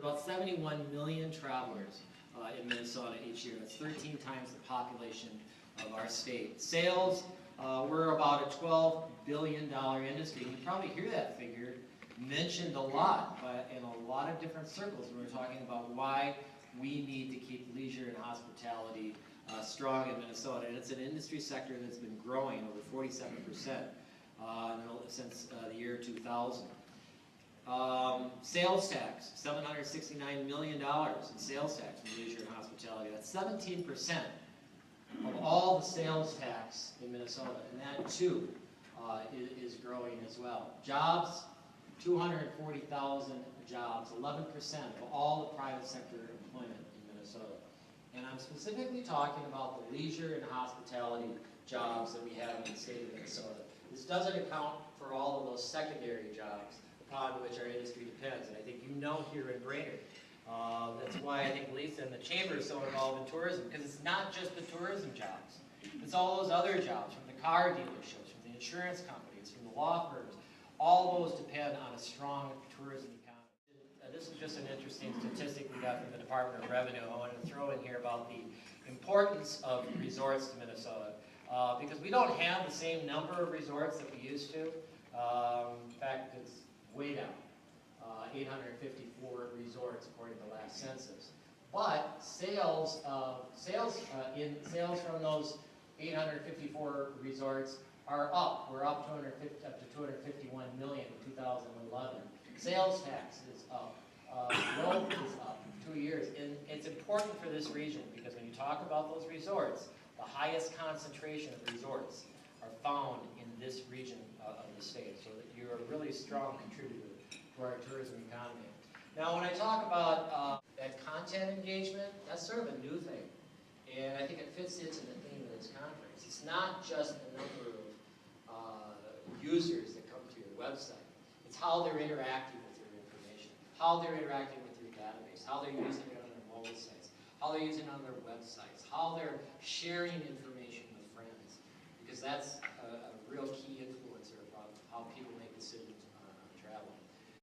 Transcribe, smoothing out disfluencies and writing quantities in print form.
about 71 million travelers in Minnesota each year. That's 13 times the population of our state. Sales, we're about a $12 billion industry. You probably hear that figure mentioned a lot in a lot of different circles when we're talking about why we need to keep leisure and hospitality strong in Minnesota. And it's an industry sector that's been growing over 47% since the year 2000. Sales tax, $769 million in sales tax from leisure and hospitality. That's 17% of all the sales tax in Minnesota, and that too is growing as well. Jobs, 240,000 jobs, 11% of all the private sector employment in Minnesota. And I'm specifically talking about the leisure and hospitality jobs that we have in the state of Minnesota. This doesn't account for all of those secondary jobs upon which our industry depends. And I think you know here in Brainerd, that's why I think Lisa and the Chamber is so involved in tourism, because it's not just the tourism jobs. It's all those other jobs, from the car dealerships, from the insurance companies, from the law firms. All those depend on a strong tourism economy. This is just an interesting statistic we got from the Department of Revenue. I wanted to throw in here about the importance of resorts to Minnesota. Because we don't have the same number of resorts that we used to. In fact, it's way down. 854 resorts according to the last census. But sales from those 854 resorts are up. We're up up to 251 million in 2011. Sales tax is up. Growth is up 2 years. And it's important for this region because when you talk about those resorts, the highest concentration of resorts are found in this region of the state, so that you're a really strong contributor to our tourism economy. Now, when I talk about that content engagement, that's sort of a new thing, and I think it fits into the theme of this conference. It's not just the number of users that come to your website. It's how they're interacting with your information, how they're interacting with your database, how they're using it on their mobile sites, how they're using it on their websites, how they're sharing information with friends, because that's a real key influencer of how people make